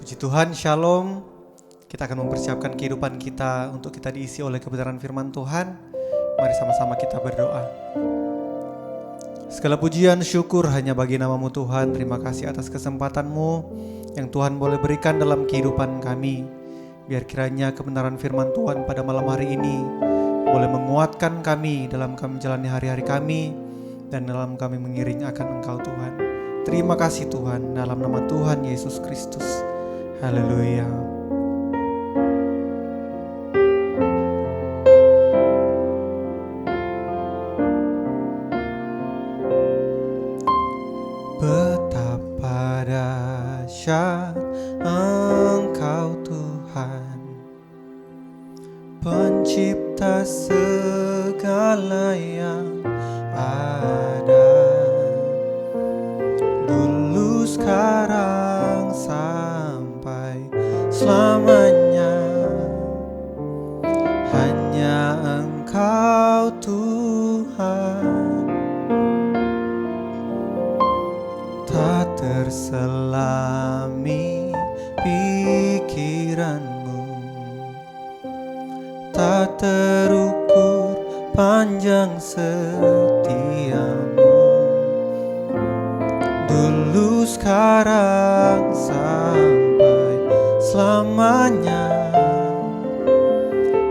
Puji Tuhan, Shalom. Kita akan mempersiapkan kehidupan kita untuk kita diisi oleh kebenaran firman Tuhan. Mari sama-sama kita berdoa. Segala pujian, syukur hanya bagi nama-Mu Tuhan. Terima kasih atas kesempatan-Mu yang Tuhan boleh berikan dalam kehidupan kami. Biar kiranya kebenaran firman Tuhan pada malam hari ini boleh menguatkan kami dalam kami menjalani hari-hari kami dan dalam kami mengiring akan Engkau Tuhan. Terima kasih Tuhan, dalam nama Tuhan Yesus Kristus. Haleluya. Betapa dahsyat Engkau Tuhan, pencipta segala yang ada, dulu sekarang sampai selamanya. Hanya Engkau Tuhan, tak terselami pikiran-Mu, tak terukur panjang setia-Mu, dulu sekarang sampai selamanya.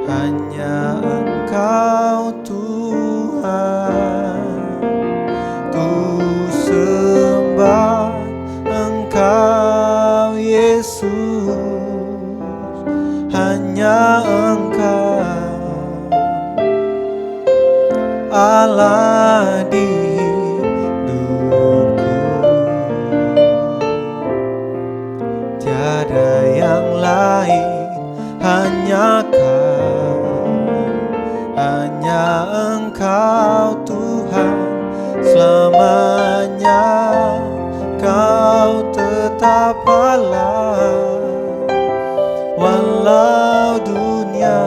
Hanya Engkau Tuhan, ku sembah Engkau Yesus. Hanya Engkau Allah di hidupku, tiada yang lain, hanya Kau, hanya Engkau Tuhan selamanya. Kau tetap Allah, walau dunia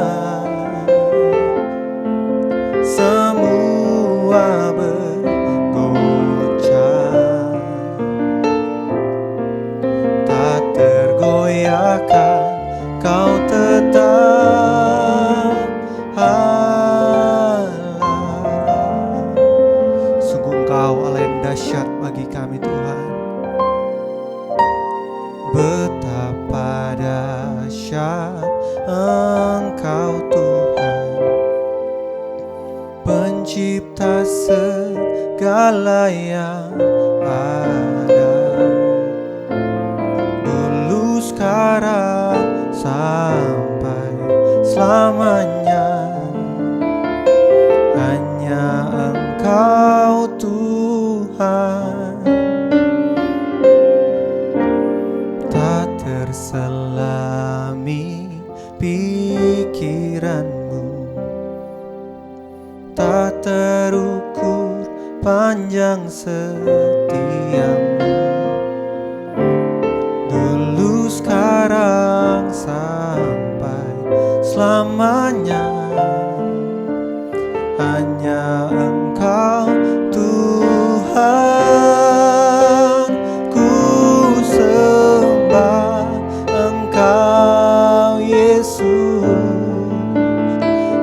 semua bergoncang, tak tergoyahkan, Kau tetap Allah. Sungguh Engkau Allah yang dahsyat bagi kami Tuhan. Betapa dahsyat Engkau Tuhan, pencipta segala yang ada, dulu sekarang sampai selamanya. Hanya Engkau Tuhan, tak terselami pikiran-Mu, tak terukur panjang setia-Mu, dulu sekarang sampai selamanya. Hanya Engkau Tuhan, ku sembah Engkau Yesus.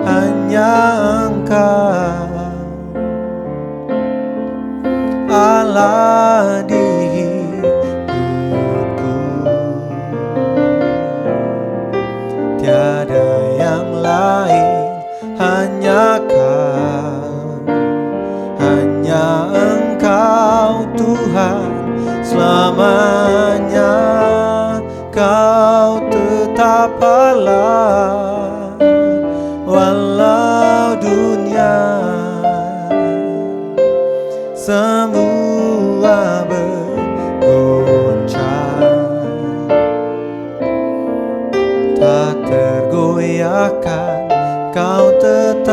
Hanya Engkau Allah di hidupku, tiada yang lain, hanya Kau, hanya Engkau Tuhan selamanya. Kau tetap Allah, walau dunia semua bergoncang, tak tergoyahkan, Kau tetap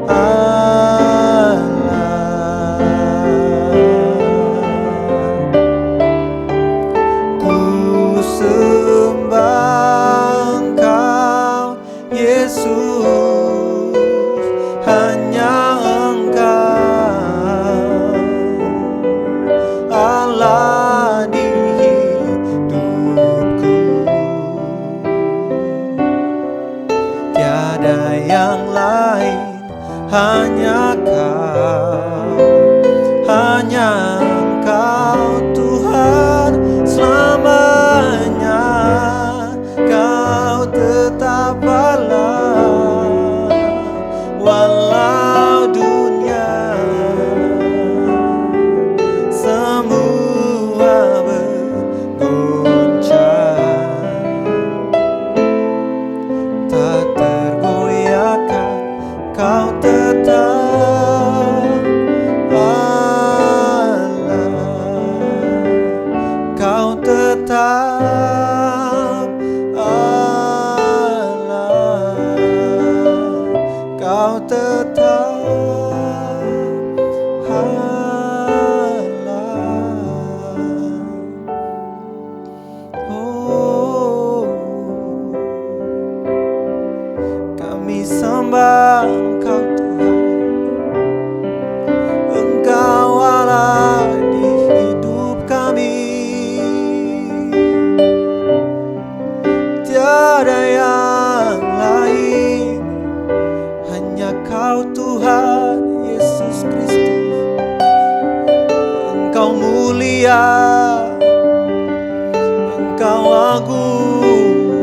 Allah. Ku sembah Engkau Yesus. Hanya Engkau Allah di hidupku, tetap Allah, Kau tetap Allah. Oh, kami sembah Engkau Tuhan, Engkau Allah di hidup kami. Tiada yang lain, hanya Kau Tuhan Yesus Kristus. Engkau mulia, Engkau agung,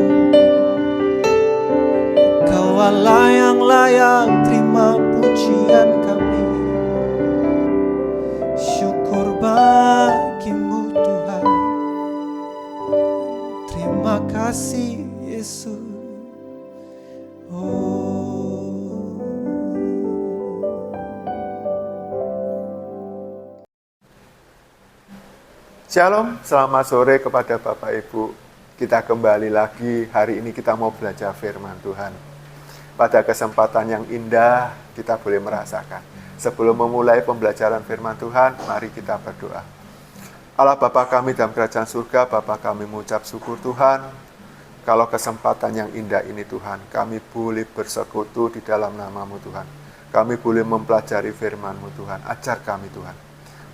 Engkau Allah yang layak terima pujian kami. Syukur bagimu Tuhan, terima kasih Yesus. Shalom, selamat sore kepada Bapak Ibu. Kita kembali lagi, hari ini kita mau belajar firman Tuhan. Pada kesempatan yang indah, kita boleh merasakan. Sebelum memulai pembelajaran firman Tuhan, mari kita berdoa. Allah Bapa kami dalam kerajaan surga, Bapa kami mengucap syukur Tuhan. Kalau kesempatan yang indah ini Tuhan, kami boleh bersekutu di dalam nama-Mu Tuhan. Kami boleh mempelajari firman-Mu Tuhan, ajar kami Tuhan.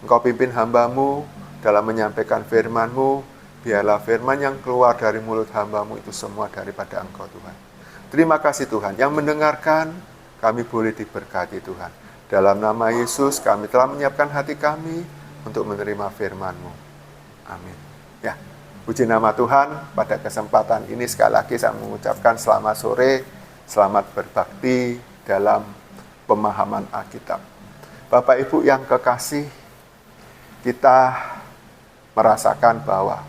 Engkau pimpin hamba-Mu dalam menyampaikan firman-Mu, biarlah firman yang keluar dari mulut hamba-Mu itu semua daripada Engkau Tuhan. Terima kasih Tuhan, yang mendengarkan kami boleh diberkati Tuhan. Dalam nama Yesus kami telah menyiapkan hati kami untuk menerima firman-Mu. Amin. Ya, puji nama Tuhan, pada kesempatan ini sekali lagi saya mengucapkan selamat sore, selamat berbakti dalam pemahaman Alkitab. Bapak Ibu yang kekasih, kita merasakan bahwa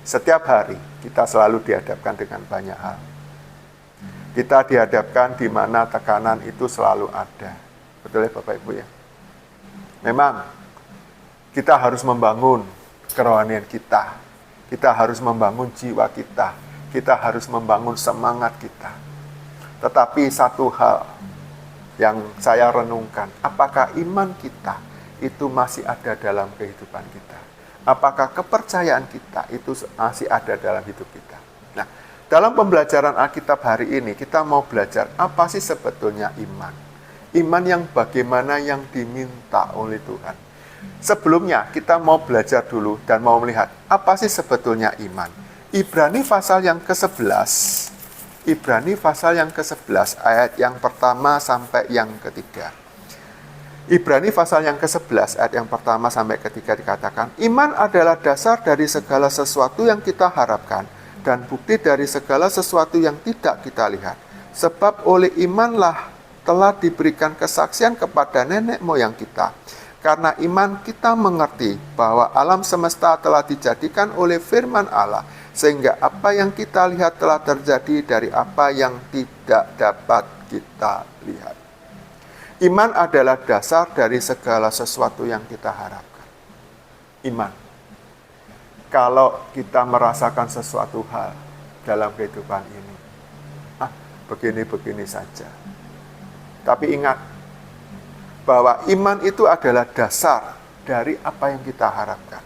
setiap hari kita selalu dihadapkan dengan banyak hal. Kita dihadapkan di mana tekanan itu selalu ada. Betul ya Bapak Ibu ya? Memang kita harus membangun kerohanian kita. Kita harus membangun jiwa kita. Kita harus membangun semangat kita. Tetapi satu hal yang saya renungkan, apakah iman kita itu masih ada dalam kehidupan kita? Apakah kepercayaan kita itu masih ada dalam hidup kita? Nah, dalam pembelajaran Alkitab hari ini, kita mau belajar apa sih sebetulnya iman. Iman yang bagaimana yang diminta oleh Tuhan. Sebelumnya, kita mau belajar dulu dan mau melihat apa sih sebetulnya iman. Ibrani pasal yang ke-11, Ibrani pasal yang ke-11, ayat yang pertama sampai yang ketiga. Ibrani pasal yang ke-11 ayat yang pertama sampai ketiga dikatakan, iman adalah dasar dari segala sesuatu yang kita harapkan dan bukti dari segala sesuatu yang tidak kita lihat. Sebab oleh imanlah telah diberikan kesaksian kepada nenek moyang kita. Karena iman kita mengerti bahwa alam semesta telah dijadikan oleh firman Allah, sehingga apa yang kita lihat telah terjadi dari apa yang tidak dapat kita lihat. Iman adalah dasar dari segala sesuatu yang kita harapkan. Iman. Kalau kita merasakan sesuatu hal dalam kehidupan ini, begini-begini saja. Tapi ingat, bahwa iman itu adalah dasar dari apa yang kita harapkan.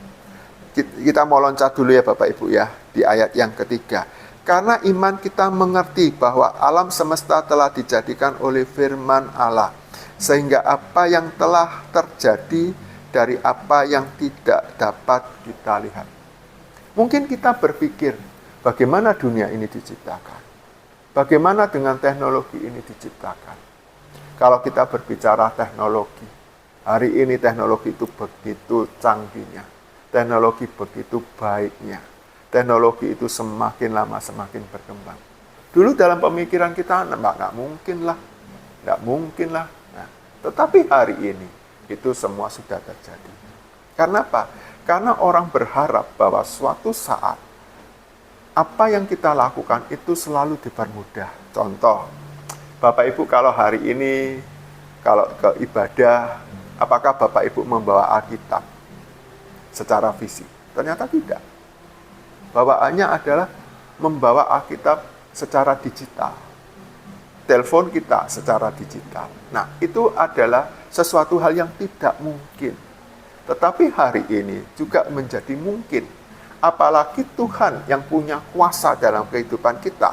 Kita mau loncat dulu ya Bapak Ibu ya, di ayat yang ketiga. Karena iman kita mengerti bahwa alam semesta telah dijadikan oleh firman Allah, sehingga apa yang telah terjadi dari apa yang tidak dapat kita lihat. Mungkin kita berpikir, bagaimana dunia ini diciptakan? Bagaimana dengan teknologi ini diciptakan? Kalau kita berbicara teknologi, hari ini teknologi itu begitu canggihnya. Teknologi begitu baiknya. Teknologi itu semakin lama semakin berkembang. Dulu dalam pemikiran kita, nggak mungkin lah. Nggak mungkin lah. Tetapi hari ini, itu semua sudah terjadi. Karena apa? Karena orang berharap bahwa suatu saat, apa yang kita lakukan itu selalu dipermudah. Contoh, Bapak Ibu kalau hari ini, kalau ke ibadah, apakah Bapak Ibu membawa Alkitab secara fisik? Ternyata tidak. Bawaannya adalah membawa Alkitab secara digital. Telepon kita secara digital. Nah, itu adalah sesuatu hal yang tidak mungkin. Tetapi hari ini juga menjadi mungkin. Apalagi Tuhan yang punya kuasa dalam kehidupan kita.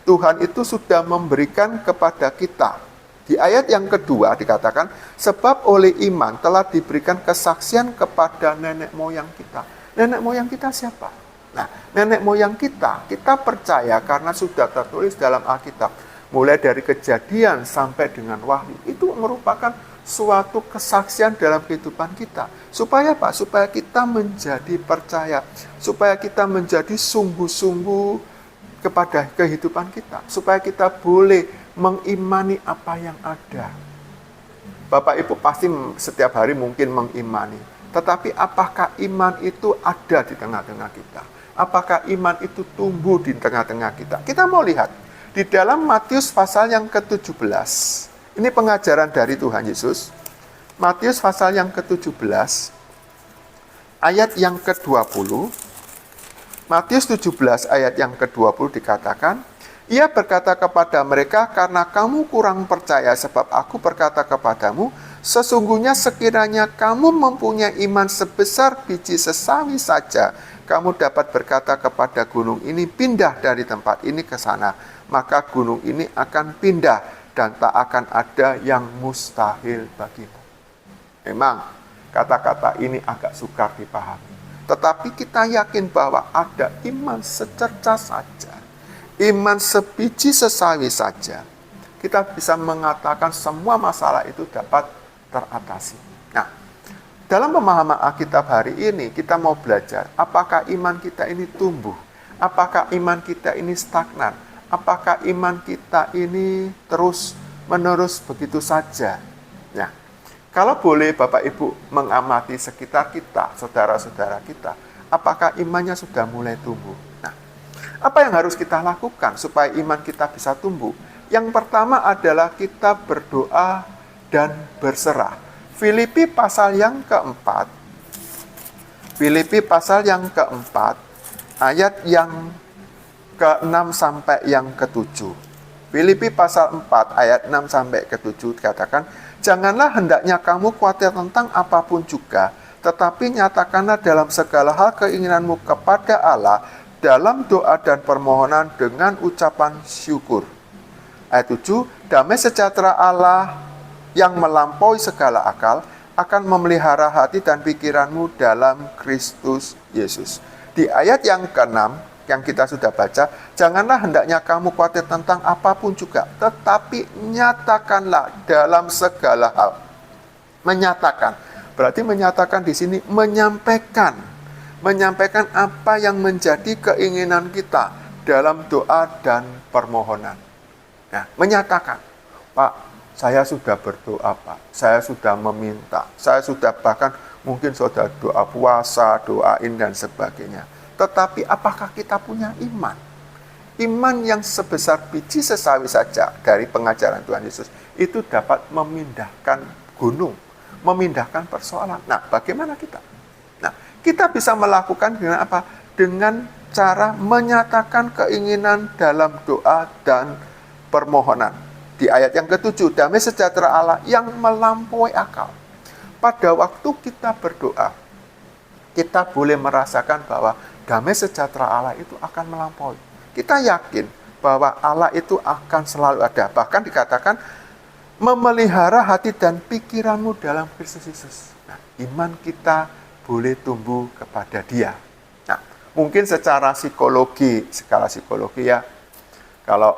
Tuhan itu sudah memberikan kepada kita. Di ayat yang kedua dikatakan, sebab oleh iman telah diberikan kesaksian kepada nenek moyang kita. Nenek moyang kita siapa? Nah, nenek moyang kita percaya karena sudah tertulis dalam Alkitab. Mulai dari Kejadian sampai dengan Wahyu. Itu merupakan suatu kesaksian dalam kehidupan kita. Supaya apa? Supaya kita menjadi percaya. Supaya kita menjadi sungguh-sungguh kepada kehidupan kita. Supaya kita boleh mengimani apa yang ada. Bapak Ibu pasti setiap hari mungkin mengimani. Tetapi apakah iman itu ada di tengah-tengah kita? Apakah iman itu tumbuh di tengah-tengah kita? Kita mau lihat. Di dalam Matius pasal yang ke-17. Ini pengajaran dari Tuhan Yesus. Matius pasal yang ke-17. Ayat yang ke-20. Matius 17 ayat yang ke-20 dikatakan, ia berkata kepada mereka, karena kamu kurang percaya sebab aku berkata kepadamu, sesungguhnya sekiranya kamu mempunyai iman sebesar biji sesawi saja, kamu dapat berkata kepada gunung ini, pindah dari tempat ini ke sana. Maka gunung ini akan pindah dan tak akan ada yang mustahil bagimu. Memang kata-kata ini agak sukar dipahami. Tetapi kita yakin bahwa ada iman secerca saja. Iman sebiji sesawi saja. Kita bisa mengatakan semua masalah itu dapat teratasi. Nah, dalam pemahaman Alkitab hari ini kita mau belajar apakah iman kita ini tumbuh, apakah iman kita ini stagnan, apakah iman kita ini terus menerus begitu saja. Nah, kalau boleh Bapak Ibu mengamati sekitar kita, saudara-saudara kita, apakah imannya sudah mulai tumbuh? Nah, apa yang harus kita lakukan supaya iman kita bisa tumbuh? Yang pertama adalah kita berdoa dan berserah. Filipi pasal yang keempat, Filipi pasal yang keempat, ayat yang ke-6 sampai yang ke-7. Filipi pasal 4 ayat 6 sampai ke-7 dikatakan, janganlah hendaknya kamu khawatir tentang apapun juga, tetapi nyatakanlah dalam segala hal keinginanmu kepada Allah dalam doa dan permohonan dengan ucapan syukur. Ayat 7, damai sejahtera Allah yang melampaui segala akal akan memelihara hati dan pikiranmu dalam Kristus Yesus. Di ayat yang ke-6 yang kita sudah baca, janganlah hendaknya kamu khawatir tentang apapun juga, tetapi nyatakanlah dalam segala hal. Menyatakan, berarti menyatakan di sini menyampaikan apa yang menjadi keinginan kita dalam doa dan permohonan. Nah, menyatakan, Pak, saya sudah berdoa, Pak, saya sudah meminta, saya sudah bahkan mungkin sudah doa puasa, doain dan sebagainya. Tetapi apakah kita punya iman? Iman yang sebesar biji sesawi saja dari pengajaran Tuhan Yesus itu dapat memindahkan gunung, memindahkan persoalan. Nah, bagaimana kita? Nah, kita bisa melakukan dengan apa? Dengan cara menyatakan keinginan dalam doa dan permohonan. Di ayat yang ke-7, damai sejahtera Allah yang melampaui akal. Pada waktu kita berdoa, kita boleh merasakan bahwa damai sejahtera Allah itu akan melampaui. Kita yakin bahwa Allah itu akan selalu ada. Bahkan dikatakan, memelihara hati dan pikiranmu dalam Kristus Yesus. Nah, iman kita boleh tumbuh kepada Dia. Nah, mungkin secara psikologi, skala psikologi ya, kalau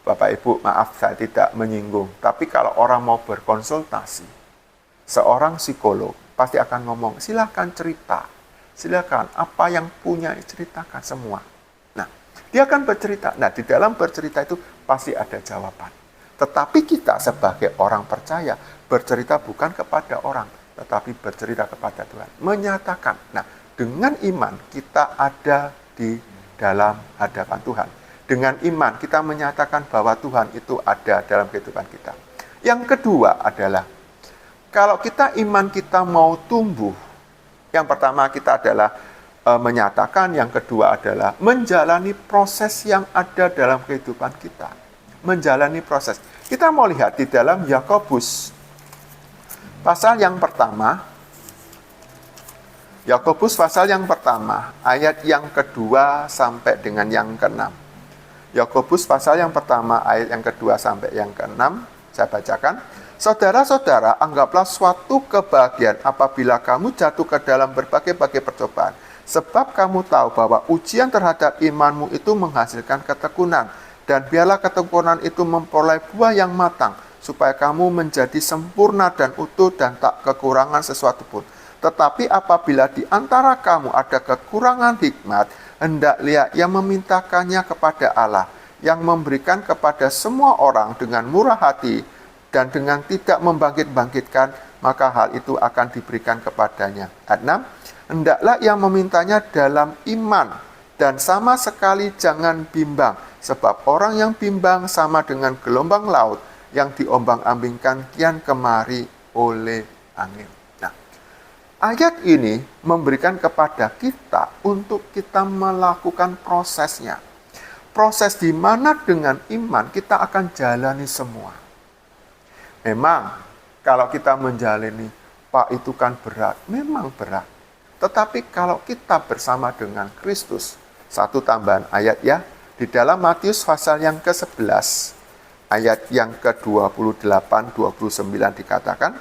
Bapak Ibu maaf saya tidak menyinggung, tapi kalau orang mau berkonsultasi, seorang psikolog pasti akan ngomong, silakan cerita. Silakan, apa yang punya ceritakan semua. Nah, dia akan bercerita. Nah, di dalam bercerita itu pasti ada jawaban. Tetapi kita sebagai orang percaya, bercerita bukan kepada orang, tetapi bercerita kepada Tuhan. Menyatakan. Nah, dengan iman kita ada di dalam hadapan Tuhan. Dengan iman kita menyatakan bahwa Tuhan itu ada dalam kehidupan kita. Yang kedua adalah, kalau kita iman kita mau tumbuh, yang pertama kita adalah menyatakan, yang kedua adalah menjalani proses yang ada dalam kehidupan kita. Menjalani proses. Kita mau lihat di dalam Yakobus pasal yang pertama. Yakobus pasal yang pertama, ayat yang kedua sampai dengan yang keenam. Yakobus pasal yang pertama, ayat yang kedua sampai yang keenam, saya bacakan. Saudara-saudara, anggaplah suatu kebahagiaan apabila kamu jatuh ke dalam berbagai-bagai percobaan. Sebab kamu tahu bahwa ujian terhadap imanmu itu menghasilkan ketekunan. Dan biarlah ketekunan itu memperoleh buah yang matang, supaya kamu menjadi sempurna dan utuh dan tak kekurangan sesuatu pun. Tetapi apabila di antara kamu ada kekurangan hikmat, hendaklah ia memintakannya kepada Allah, yang memberikan kepada semua orang dengan murah hati dan dengan tidak membangkit-bangkitkan, maka hal itu akan diberikan kepadanya. Ayat 6, hendaklah ia memintanya dalam iman, dan sama sekali jangan bimbang, sebab orang yang bimbang sama dengan gelombang laut yang diombang-ambingkan kian kemari oleh angin. Nah, ayat ini memberikan kepada kita untuk kita melakukan prosesnya. Proses di mana dengan iman kita akan jalani semua. Memang kalau kita menjalani, Pak, itu kan berat. Memang berat. Tetapi kalau kita bersama dengan Kristus, satu tambahan ayat ya, di dalam Matius pasal yang ke-11, ayat yang ke-28, 29 dikatakan,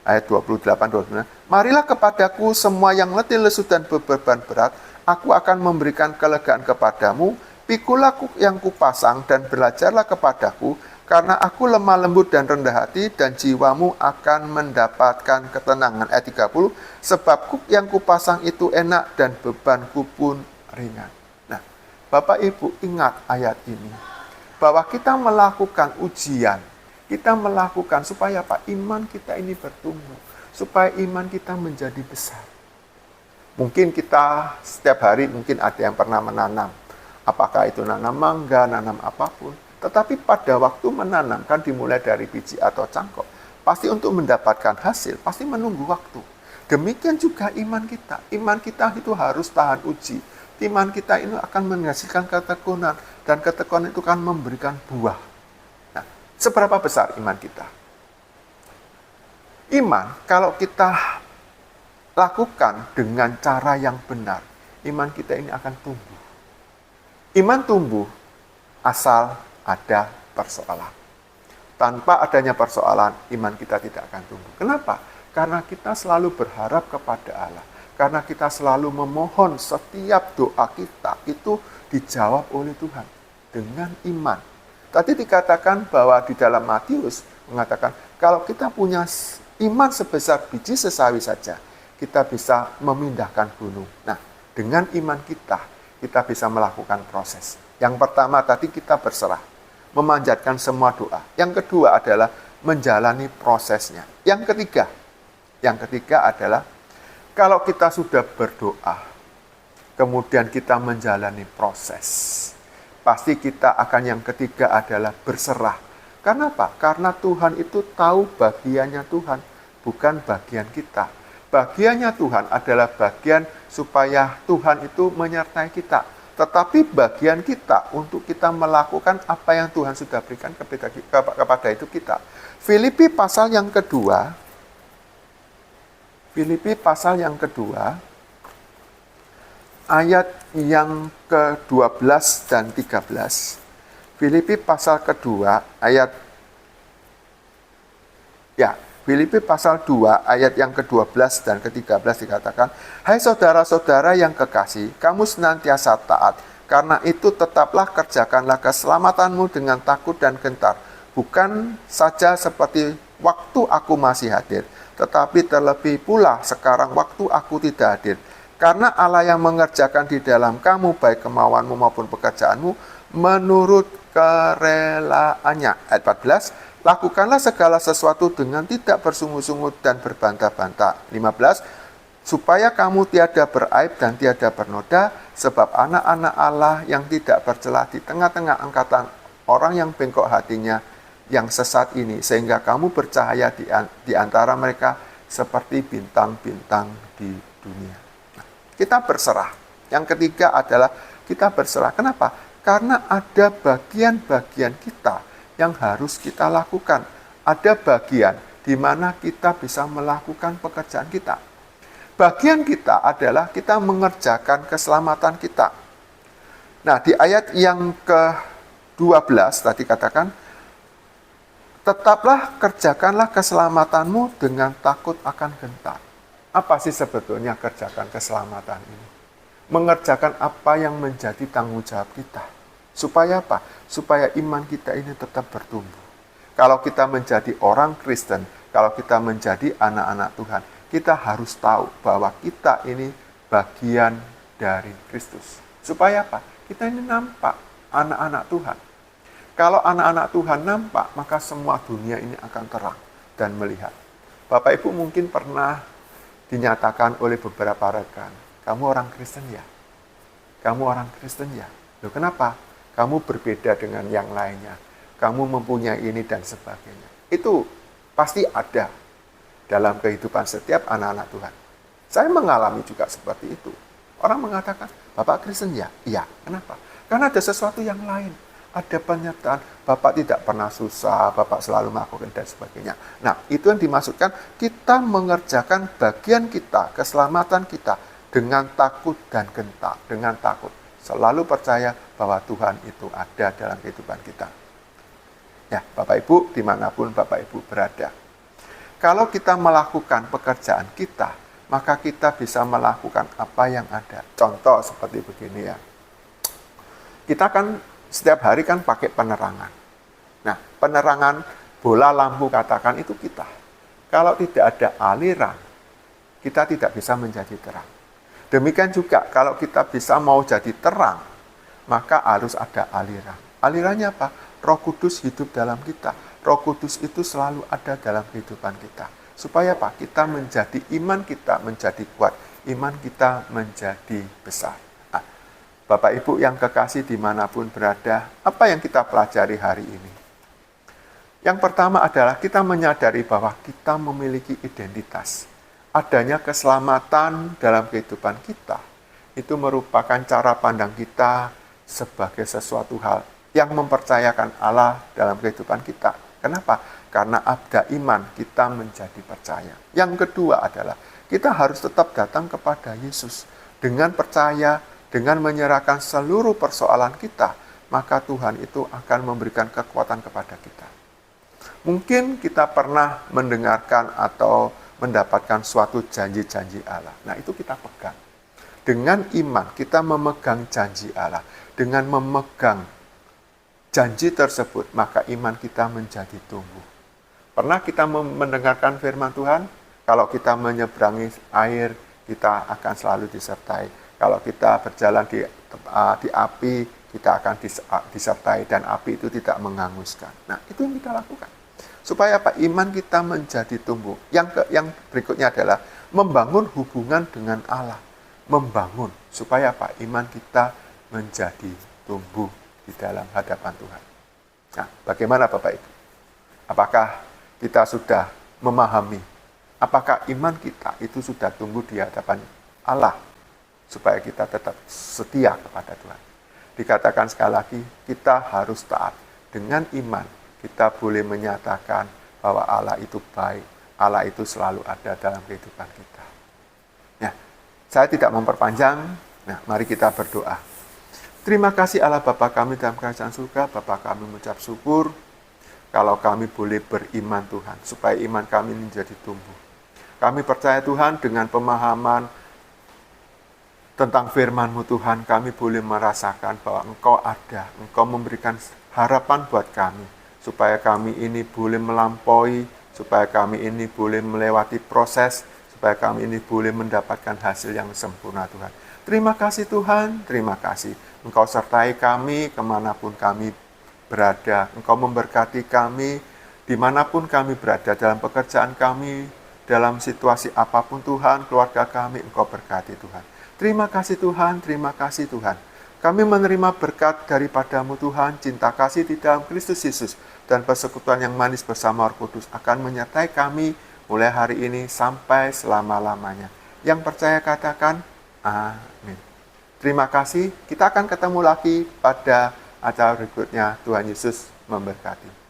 ayat 28, 29, marilah kepadaku semua yang letih lesu dan beban berat, aku akan memberikan kelegaan kepadamu, pikulah yang kupasang dan belajarlah kepadaku, karena aku lemah lembut dan rendah hati, dan jiwamu akan mendapatkan ketenangan. Ayat 30, sebab kuk yang kupasang itu enak dan bebanku pun ringan. Nah, Bapak Ibu ingat ayat ini, bahwa kita melakukan ujian, kita melakukan supaya apa? Iman kita ini bertumbuh, supaya iman kita menjadi besar. Mungkin kita setiap hari mungkin ada yang pernah menanam, apakah itu nanam mangga, nanam apapun. Tetapi pada waktu menanam, kan dimulai dari biji atau cangkok, pasti untuk mendapatkan hasil, pasti menunggu waktu. Demikian juga iman kita. Iman kita itu harus tahan uji. Iman kita ini akan menghasilkan ketekunan, dan ketekunan itu akan memberikan buah. Nah, seberapa besar iman kita? Iman, kalau kita lakukan dengan cara yang benar, iman kita ini akan tumbuh. Iman tumbuh asal ada persoalan. Tanpa adanya persoalan, iman kita tidak akan tumbuh. Kenapa? Karena kita selalu berharap kepada Allah. Karena kita selalu memohon setiap doa kita itu dijawab oleh Tuhan dengan iman. Tadi dikatakan bahwa di dalam Matius mengatakan, kalau kita punya iman sebesar biji sesawi saja, kita bisa memindahkan gunung. Nah, dengan iman kita bisa melakukan proses. Yang pertama tadi kita berserah, memanjatkan semua doa. Yang kedua adalah menjalani prosesnya. Yang ketiga adalah kalau kita sudah berdoa, kemudian kita menjalani proses, pasti kita akan yang ketiga adalah berserah. Karena apa? Karena Tuhan itu tahu bagiannya Tuhan, bukan bagian kita. Bagiannya Tuhan adalah bagian supaya Tuhan itu menyertai kita. Tetapi bagian kita untuk kita melakukan apa yang Tuhan sudah berikan kepada itu kita. Filipi pasal yang kedua, ayat yang ke-12 dan 13. Filipi pasal kedua, Filipi pasal 2 ayat yang ke-12 dan ke-13 dikatakan, hai saudara-saudara yang kekasih, kamu senantiasa taat, karena itu tetaplah kerjakanlah keselamatanmu dengan takut dan gentar, bukan saja seperti waktu aku masih hadir, tetapi terlebih pula sekarang waktu aku tidak hadir. Karena Allah yang mengerjakan di dalam kamu, baik kemauanmu maupun pekerjaanmu, menurut kerelaannya. Ayat 14, lakukanlah segala sesuatu dengan tidak bersungguh-sungguh dan berbantah-bantah. 15, supaya kamu tiada beraib dan tiada bernoda, sebab anak-anak Allah yang tidak bercela di tengah-tengah angkatan orang yang bengkok hatinya, yang sesat ini, sehingga kamu bercahaya di antara mereka seperti bintang-bintang di dunia. Nah, Kita berserah. Yang ketiga adalah kita berserah. Kenapa? Karena ada bagian-bagian kita yang harus kita lakukan. Ada bagian di mana kita bisa melakukan pekerjaan kita. Bagian kita adalah kita mengerjakan keselamatan kita. Nah, di ayat yang ke-12 tadi katakan, tetaplah kerjakanlah keselamatanmu dengan takut akan gentar. Apa sih sebetulnya kerjakan keselamatan ini? Mengerjakan apa yang menjadi tanggung jawab kita. Supaya apa? Supaya iman kita ini tetap bertumbuh. Kalau kita menjadi orang Kristen, kalau kita menjadi anak-anak Tuhan, kita harus tahu bahwa kita ini bagian dari Kristus. Supaya apa? Kita ini nampak anak-anak Tuhan. Kalau anak-anak Tuhan nampak, maka semua dunia ini akan terang dan melihat. Bapak Ibu mungkin pernah dinyatakan oleh beberapa rekan, kamu orang Kristen ya? Kamu orang Kristen ya? Loh kenapa? Kamu berbeda dengan yang lainnya. Kamu mempunyai ini dan sebagainya. Itu pasti ada dalam kehidupan setiap anak-anak Tuhan. Saya mengalami juga seperti itu. Orang mengatakan, Bapak Kristen ya? Iya. Kenapa? Karena ada sesuatu yang lain. Ada pernyataan, Bapak tidak pernah susah, Bapak selalu melakukan dan sebagainya. Nah, itu yang dimaksudkan, kita mengerjakan bagian kita, keselamatan kita, dengan takut dan gentar. Dengan takut. Selalu percaya bahwa Tuhan itu ada dalam kehidupan kita. Ya, Bapak Ibu, dimanapun Bapak Ibu berada. Kalau kita melakukan pekerjaan kita, maka kita bisa melakukan apa yang ada. Contoh seperti begini ya. Kita kan setiap hari kan pakai penerangan. Nah, penerangan bola lampu katakan itu kita. Kalau tidak ada aliran, kita tidak bisa menjadi terang. Demikian juga kalau kita bisa mau jadi terang, maka harus ada aliran. Alirannya apa? Roh Kudus hidup dalam kita. Roh Kudus itu selalu ada dalam kehidupan kita. Supaya apa? Kita menjadi, iman kita menjadi kuat. Iman kita menjadi besar. Nah, Bapak Ibu yang kekasih dimanapun berada, apa yang kita pelajari hari ini? Yang pertama adalah kita menyadari bahwa kita memiliki identitas. Adanya keselamatan dalam kehidupan kita, itu merupakan cara pandang kita sebagai sesuatu hal yang mempercayakan Allah dalam kehidupan kita. Kenapa? Karena ada iman, kita menjadi percaya. Yang kedua adalah, kita harus tetap datang kepada Yesus. Dengan percaya, dengan menyerahkan seluruh persoalan kita, maka Tuhan itu akan memberikan kekuatan kepada kita. Mungkin kita pernah mendengarkan atau mendapatkan suatu janji-janji Allah. Nah, itu kita pegang. Dengan iman, kita memegang janji Allah. Dengan memegang janji tersebut, maka iman kita menjadi tumbuh. Pernah kita mendengarkan firman Tuhan? Kalau kita menyeberangi air, kita akan selalu disertai. Kalau kita berjalan di api, kita akan disertai. Dan api itu tidak menghanguskan. Nah, itu yang kita lakukan. Supaya apa? Iman kita menjadi tumbuh. Yang berikutnya adalah membangun hubungan dengan Allah. Membangun. Supaya apa? Iman kita menjadi tumbuh di dalam hadapan Tuhan. Nah, bagaimana Bapak Ibu? Apakah kita sudah memahami? Apakah iman kita itu sudah tumbuh di hadapan Allah? Supaya kita tetap setia kepada Tuhan. Dikatakan sekali lagi, kita harus taat. Dengan iman, kita boleh menyatakan bahwa Allah itu baik. Allah itu selalu ada dalam kehidupan kita. Ya, saya tidak memperpanjang. Nah, mari kita berdoa. Terima kasih Allah Bapa kami dalam kerajaan surga. Bapa kami mengucap syukur kalau kami boleh beriman Tuhan. Supaya iman kami menjadi tumbuh. Kami percaya Tuhan dengan pemahaman tentang firman-Mu Tuhan. Kami boleh merasakan bahwa Engkau ada. Engkau memberikan harapan buat kami. Supaya kami ini boleh melampaui, supaya kami ini boleh melewati proses, supaya kami ini boleh mendapatkan hasil yang sempurna Tuhan. Terima kasih Tuhan, terima kasih. Engkau sertai kami kemanapun kami berada. Engkau memberkati kami dimanapun kami berada, dalam pekerjaan kami, dalam situasi apapun Tuhan, keluarga kami, Engkau berkati Tuhan. Terima kasih Tuhan, terima kasih Tuhan. Kami menerima berkat daripada-Mu Tuhan, cinta kasih di dalam Kristus Yesus, dan persekutuan yang manis bersama Roh Kudus akan menyertai kami mulai hari ini sampai selama-lamanya. Yang percaya katakan, Amin. Terima kasih. Kita akan ketemu lagi pada acara berikutnya. Tuhan Yesus memberkati.